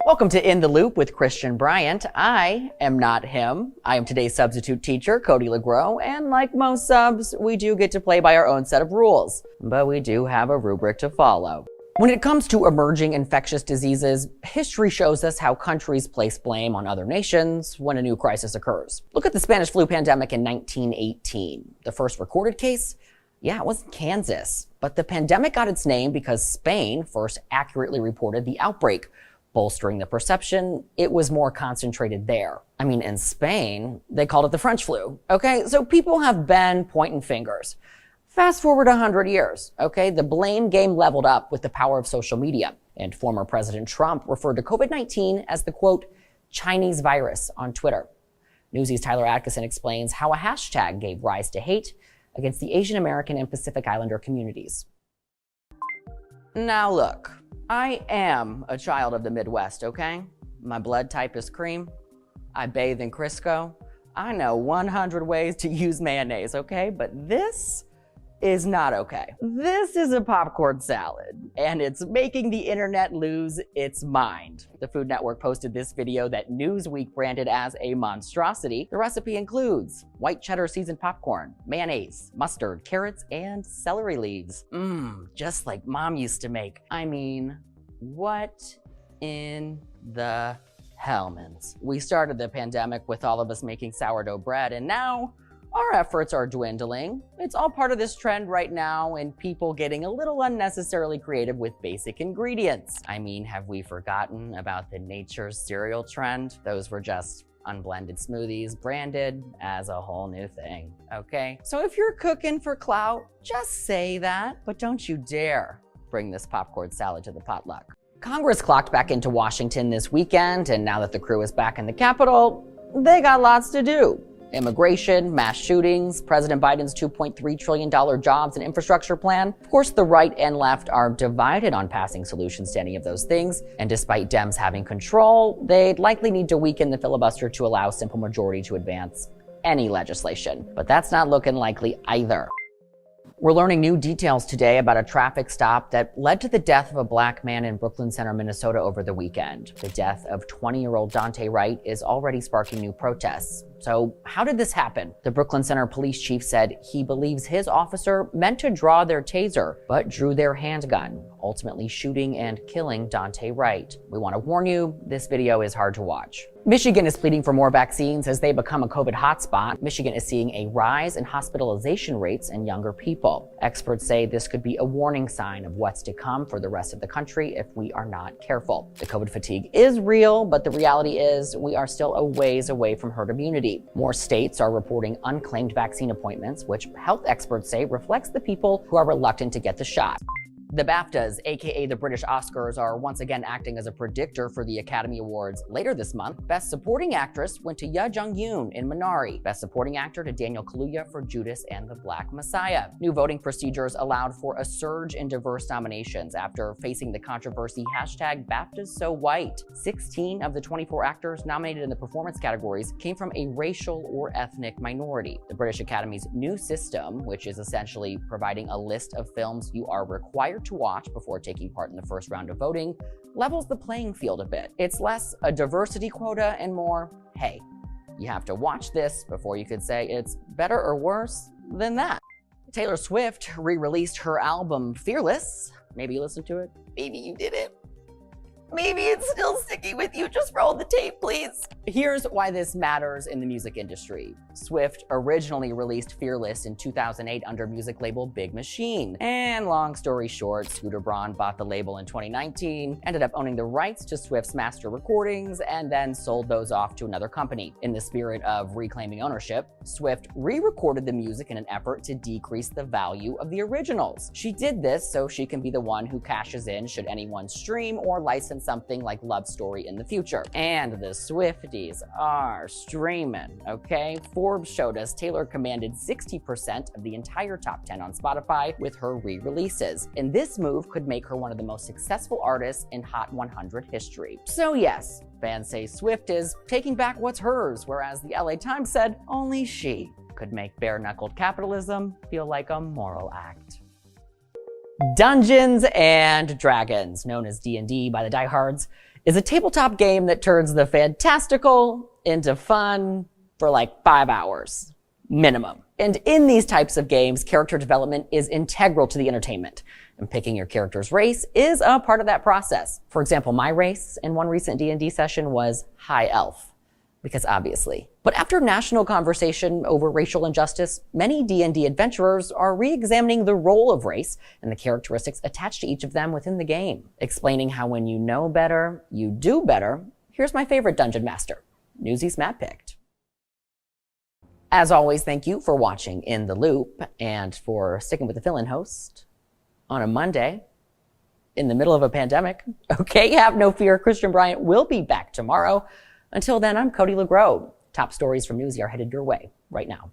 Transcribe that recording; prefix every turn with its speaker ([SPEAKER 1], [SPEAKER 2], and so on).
[SPEAKER 1] Welcome to In the Loop with Christian Bryant. I am not him. I am today's substitute teacher, Cody LaGrow, and like most subs, we do get to play by our own set of rules, but we do have a rubric to follow. When it comes to emerging infectious diseases, history shows us how countries place blame on other nations when a new crisis occurs. Look at the Spanish flu pandemic in 1918. The first recorded case? Yeah, it was in Kansas. But the pandemic got its name because Spain first accurately reported the outbreak, bolstering the perception it was more concentrated there. I mean, in Spain, they called it the French flu, okay? So people have been pointing fingers. Fast forward 100 years, okay? The blame game leveled up with the power of social media, and former President Trump referred to COVID-19 as the, quote, Chinese virus on Twitter. Newsy's Tyler Atkinson explains how a hashtag gave rise to hate against the Asian American and Pacific Islander communities. Now look, I am a child of the Midwest, okay? My blood type is cream. I bathe in Crisco. I know 100 ways to use mayonnaise, okay? But this is not okay. This is a popcorn salad, and it's making the internet lose its mind. The Food Network posted this video that Newsweek branded as a monstrosity. The recipe includes white cheddar seasoned popcorn, mayonnaise, mustard, carrots, and celery leaves. Just like Mom used to make. I mean, what in the hellmans? We started the pandemic with all of us making sourdough bread, and now our efforts are dwindling. It's all part of this trend right now and people getting a little unnecessarily creative with basic ingredients. I mean, have we forgotten about the Nature's cereal trend? Those were just unblended smoothies branded as a whole new thing, okay? So if you're cooking for clout, just say that, but don't you dare bring this popcorn salad to the potluck. Congress clocked back into Washington this weekend, and now that the crew is back in the Capitol, they got lots to do. Immigration, mass shootings, President Biden's $2.3 trillion jobs and infrastructure plan. Of course, the right and left are divided on passing solutions to any of those things. And despite Dems having control, they'd likely need to weaken the filibuster to allow simple majority to advance any legislation. But that's not looking likely either. We're learning new details today about a traffic stop that led to the death of a black man in Brooklyn Center, Minnesota over the weekend. The death of 20-year-old Dante Wright is already sparking new protests. So how did this happen? The Brooklyn Center police chief said he believes his officer meant to draw their taser, but drew their handgun, ultimately shooting and killing Dante Wright. We want to warn you, this video is hard to watch. Michigan is pleading for more vaccines as they become a COVID hotspot. Michigan is seeing a rise in hospitalization rates in younger people. Experts say this could be a warning sign of what's to come for the rest of the country if we are not careful. The COVID fatigue is real, but the reality is we are still a ways away from herd immunity. More states are reporting unclaimed vaccine appointments, which health experts say reflects the people who are reluctant to get the shot. The BAFTAs, aka the British Oscars, are once again acting as a predictor for the Academy Awards later this month. Best Supporting Actress went to Ye Jung-yoon in Minari. Best Supporting Actor to Daniel Kaluuya for Judas and the Black Messiah. New voting procedures allowed for a surge in diverse nominations after facing the controversy #BAFTAsSoWhite. 16 of the 24 actors nominated in the performance categories came from a racial or ethnic minority. The British Academy's new system, which is essentially providing a list of films you are required to watch before taking part in the first round of voting, levels the playing field a bit. It's less a diversity quota and more, hey, you have to watch this before you could say it's better or worse than that. Taylor Swift re-released her album Fearless. Maybe you listened to it, maybe you didn't. Maybe it's still sticking with you. Just roll the tape, please. Here's why this matters in the music industry. Swift originally released Fearless in 2008 under music label Big Machine. And long story short, Scooter Braun bought the label in 2019, ended up owning the rights to Swift's master recordings, and then sold those off to another company. In the spirit of reclaiming ownership, Swift re-recorded the music in an effort to decrease the value of the originals. She did this so she can be the one who cashes in should anyone stream or license something like Love Story in the future. And the Swifties are streaming, okay? Forbes showed us Taylor commanded 60% of the entire top 10 on Spotify with her re-releases. And this move could make her one of the most successful artists in Hot 100 history. So yes, fans say Swift is taking back what's hers, whereas the LA Times said only she could make bare-knuckled capitalism feel like a moral act. Dungeons and Dragons, known as D&D by the diehards, is a tabletop game that turns the fantastical into fun for like 5 hours, minimum. And in these types of games, character development is integral to the entertainment. And picking your character's race is a part of that process. For example, my race in one recent D&D session was High Elf, because obviously. But after national conversation over racial injustice, many D&D adventurers are re-examining the role of race and the characteristics attached to each of them within the game. Explaining how when you know better, you do better, here's my favorite dungeon master, Newsies Matt picked. As always, thank you for watching In the Loop and for sticking with the fill-in host on a Monday in the middle of a pandemic. Okay, have no fear, Christian Bryant will be back tomorrow. Until then, I'm Cody LaGrow. Top stories from Newsy are headed your way right now.